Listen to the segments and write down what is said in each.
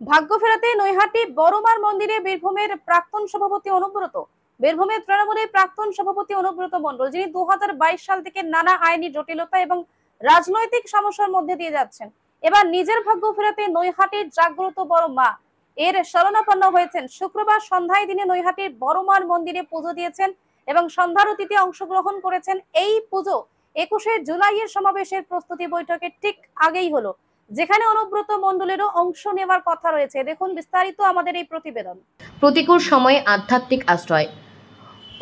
ভাগ্য ফেরাতে নৈহাটি বড়মার মন্দিরে বীরভূমের প্রাক্তন সভাপতি অনুব্রত। বীরভূমের তৃণমূলের প্রাক্তন সভাপতি অনুব্রত মণ্ডল, যিনি 2022 সাল থেকে নানা আইনি জটিলতা এবং রাজনৈতিক সমস্যার মধ্যে দিয়ে যাচ্ছেন, এবার নিজের ভাগ্য ফেরাতে নৈহাটির জাগ্রত বড় মা এর শরণাপন্ন হয়েছেন। শুক্রবার সন্ধ্যায় তিনি নৈহাটির বড়মার মন্দিরে পুজো দিয়েছেন এবং সন্ধ্যারতিতে অংশগ্রহণ করেছেন। এই পুজো 21শে জুলাইয়ের সমাবেশের প্রস্তুতি বৈঠকের ঠিক আগেই হলো, যেখানে অনুব্রত মণ্ডলেরও অংশ নেওয়ার কথা রয়েছে। দেখুন বিস্তারিত আমাদের এই প্রতিবেদন। প্রতিকূল সময়ে আধ্যাত্মিক আশ্রয়।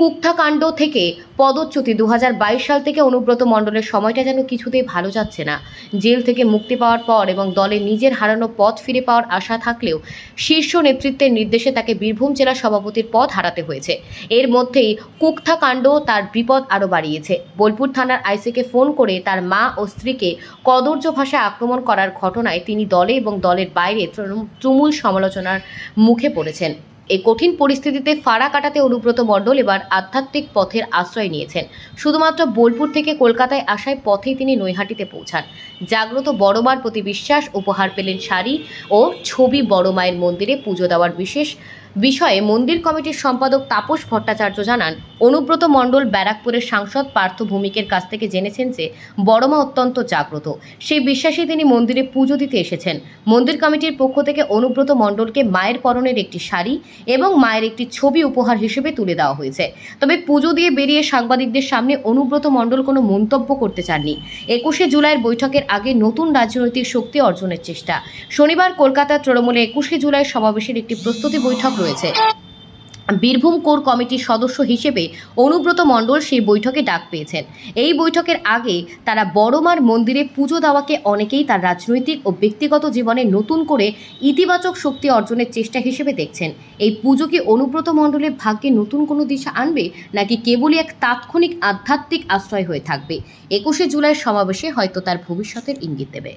কুখ্যাকাণ্ড থেকে পদচ্যুতি। 2022 সাল থেকে অনুব্রত মণ্ডলের সময়টা যেন কিছুতেই ভালো যাচ্ছে না। জেল থেকে মুক্তি পাওয়ার পর এবং দলে নিজের হারানো পদ ফিরে পাওয়ার আশা থাকলেও শীর্ষ নেতৃত্বের নির্দেশে তাকে বীরভূম জেলা সভাপতির পদ হারাতে হয়েছে। এর মধ্যেই কুখ্যাকাণ্ড তার বিপদ আরও বাড়িয়েছে। বোলপুর থানার আইসিকে ফোন করে তার মা ও স্ত্রীকে কদর্য ভাষায় আক্রমণ করার ঘটনায় তিনি দলে এবং দলের বাইরে তুমুল সমালোচনার মুখে পড়েছেন। এই কঠিন পরিস্থিতিতে ফাড়া কাটাতে অনুব্রত মণ্ডল এবার আধ্যাত্মিক পথের আশ্রয় নিয়েছেন। শুধুমাত্র বোলপুর থেকে কলকাতায় আসায় পথেই তিনি নৈহাটিতে পৌঁছান। জাগ্রত বড়মার প্রতি বিশ্বাস, উপহার পেলেন শাড়ি ও ছবি। বড় মায়ের মন্দিরে পুজো দেওয়ার বিষয়ে মন্দির কমিটির সম্পাদক তাপস ভট্টাচার্য জানান, অনুব্রত মণ্ডল ব্যারাকপুরের সাংসদ পার্থ ভৌমিকের কাছ থেকে জেনেছেন যে বড়মা অত্যন্ত জাগ্রত। সেই বিশ্বাসে তিনি মন্দিরে পুজো দিতে এসেছেন। মন্দির কমিটির পক্ষ থেকে অনুব্রত মণ্ডলকে মায়ের পরনের একটি শাড়ি এবং মায়ের একটি ছবি উপহার হিসেবে তুলে দেওয়া হয়েছে। তবে পুজো দিয়ে বেরিয়ে সাংবাদিকদের সামনে অনুব্রত মণ্ডল কোনো মন্তব্য করতে চাননি। 21শে জুলাইয়ের বৈঠকের আগে নতুন রাজনৈতিক শক্তি অর্জনের চেষ্টা। শনিবার কলকাতার তৃণমূলে 21শে জুলাই সমাবেশের একটি প্রস্তুতি বৈঠক রয়েছে। বীরভূম কোর কমিটির সদস্য হিসেবে অনুব্রত মণ্ডল সেই বৈঠকে ডাক পেয়েছেন। এই বৈঠকের আগে তারা বড়মার মন্দিরে পুজো দেওয়াকে অনেকেই তার রাজনৈতিক ও ব্যক্তিগত জীবনে নতুন করে ইতিবাচক শক্তি অর্জনের চেষ্টা হিসেবে দেখছেন। এই পুজো কি অনুব্রত মণ্ডলের ভাগ্যে নতুন কোনো দিশা আনবে, নাকি কেবলই এক তাৎক্ষণিক আধ্যাত্মিক আশ্রয় হয়ে থাকবে? 21শে জুলাইয়ের সমাবেশে হয়তো তার ভবিষ্যতের ইঙ্গিত দেবে।